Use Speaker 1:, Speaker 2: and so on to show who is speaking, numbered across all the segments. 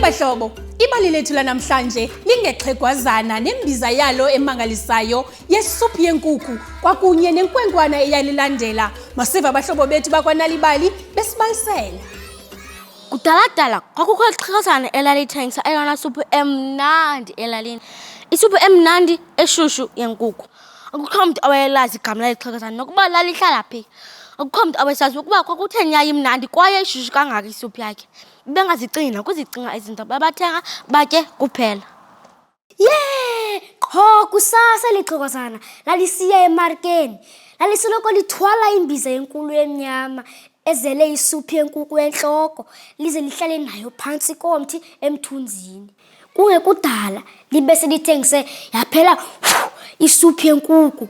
Speaker 1: Bahlobo, ibali lethu lanamhlanje lingexhegwazana nembiza yalo emangalisayo yesuphu yenkukhu kwakunye nenkwenkwana eyalilandela. Masiva abahlobo bethu bakwaNal'ibali besibalisela.
Speaker 2: Kudala kwakukho ixhegwazana elalithengisa eyona suphu emnandi elalini. Isuphu emnandi eshushu yenkukhu. Akukho mntu awayelazi igama lexhegwazana nokuba lalihlala phi. Akukho mntu awayesazi ukuba kwakutheni yayimnandi kwaye ishushu kangaka isuphu yakhe. Bengazicinga kuzicinga izinto babathenga batye kuphela.
Speaker 3: Qho kusasa lixhegwazana lalisiya emarkeni. Lalisoloko lithwala imbiza enkulu emnyama ezele isuphu yenkukhu enhloko lize lihlale nayo phantsi komthi emthunzini. Kungekudala libe selithengise yaphela isuphu yenkukhu.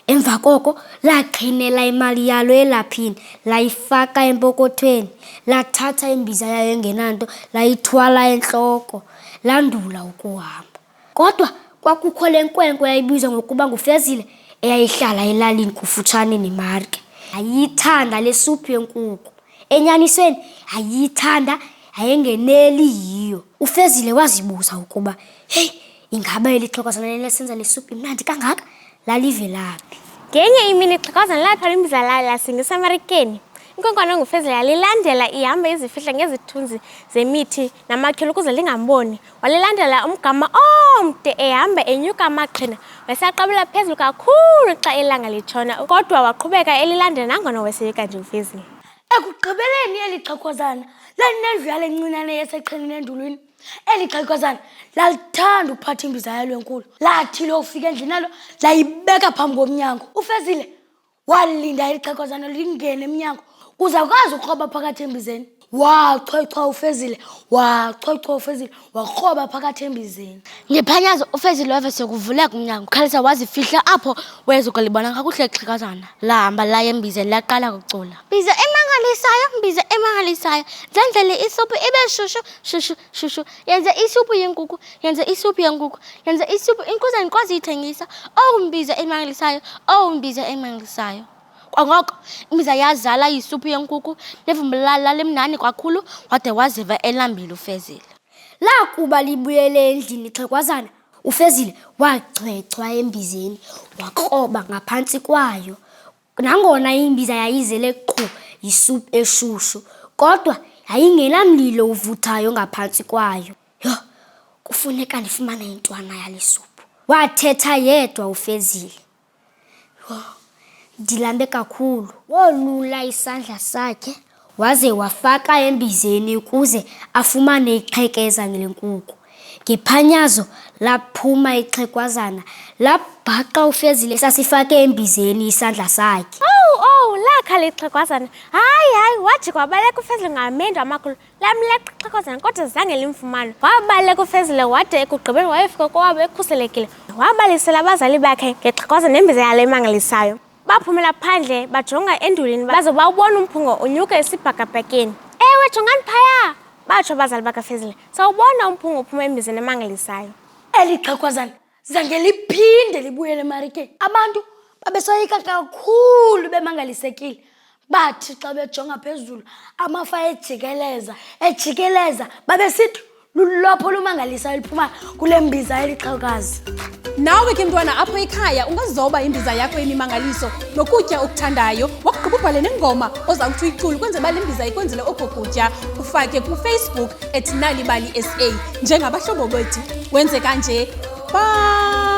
Speaker 3: Emva koko laqhinela imali yalo elaphini layifaka empokothweni lathatha imbiza yayo engenanto layithwala enhloko landula ukuhamba. Kodwa kwakukho lenkwenkwe yayibizwa ngokuba nguFezile eyayihlala elalini kufutshane nemarke. Ayithanda lesuphu yenkukhu. Enyanisweni ayithanda ayengeneli yiyo. UFezile wazibuza ukuba ingaba elixhegwazana lesenza lesuphu imnandi kangaka lalivelaphi.
Speaker 4: Ngenye imini ixhegwazana lathwala imbiza layo lasingisa emarikeni. Inkwenkwana nguFezile yalilandela ihamba izifihla ngezithunzi zemithi namakhilo ukuze lingamboni. Walilandela umgama omde ehamba enyuka amaqhina wayesaqabela phezulu kakhulu xa ilanga litshona, kodwa waqhubeka elilandela nangona wayeseyeka nje uFezile.
Speaker 3: Ekugqibeleni elixhegwazana lalinendlala encinane yaseqhinini endulwini. Elixhegwazana lalithanda ukuphatha imbiza yalo enkulu. Lathi lofika endlini nalo layibeka phambi komnyango. UFezile walinda elixhegwazana lingene emnyango kuze akwazi ukroba phakathi embizeni. Wachocha uFezile wakroba phakathi embizeni.
Speaker 2: Ngephanyazo uFezile wave sekuvuleka umnyango. Khalisa wazifihla apho wezokulibona kakuhle ixhegwazana. Lahamba laya embizeni laqala ukucula. Mbiza emangalisayo. Zandlele isuphu ibe shushu. Yenza isuphu yenkukhu. Yenza isuphu inkuzana ikwazi ithengisa. Mbiza emangalisayo. Kwangoko imbiza yazala isuphu yenkukhu levumbulala lemnani kakhulu wade waziva elambile uFezile.
Speaker 3: Lakuba libuyele endlini ixhegwazana, uFezile wachwechwa embizeni wakroba ngaphansi kwayo. Nangona imbiza yayizele qhu yisuphu eshushu, kodwa yayingenamlilo uvuthayo ngaphansi kwayo. Kufuneka ndifumane intwana yalisuphu, wathetha yedwa uFezile. Ndilambe kakhulu. Wolula isandla sakhe waze wafaka embizeni ukuze afumane iqhekeza lenkukhu. Ngephanyazo laphuma ixhegwazana labhaqa uFezile sasifake embizeni isandla sakhe.
Speaker 4: Lakhala ixhegwazana. Hayi wathi kwabaleka uFezile ngamendo amakhulu. Lamleqa ixhegwazana kodwa zange limfumane. Wabaleka uFezile wade ekugqibeni wayefika kwabo ekhuselekile. Wabalisela abazali bakhe ngexhegwazana nembiza yalo emangalisayo. Baphumela phandle bajonga endulini baze bawubona umphungo unyuka esibhakabhakeni. Ewe jongani phaya, batsho abazali bakaFezile. Sawubona umphungo uphuma embizeni emangalisayo.
Speaker 3: Elixhegwazana zange liphinde libuyele emarikeni. Abantu babesoyika kakhulu bemangalisekile. Bathi xa bejonga phezulu amafa ejikeleza babesithi lulapho lumangalisayo liphuma kule mbiza elixhegwazi.
Speaker 1: Nawe ke mntwana apho ekhaya ungazoba imbiza yakho yemimangaliso nokutya okuthandayo wakugqiba ubhale nengoma ozawuthi uyicule kwenze bale mbiza ikwenzele oko kutya ufake kuFacebook @Nal'ibali SA njengabahlobo bethu wenze kanje. Bye.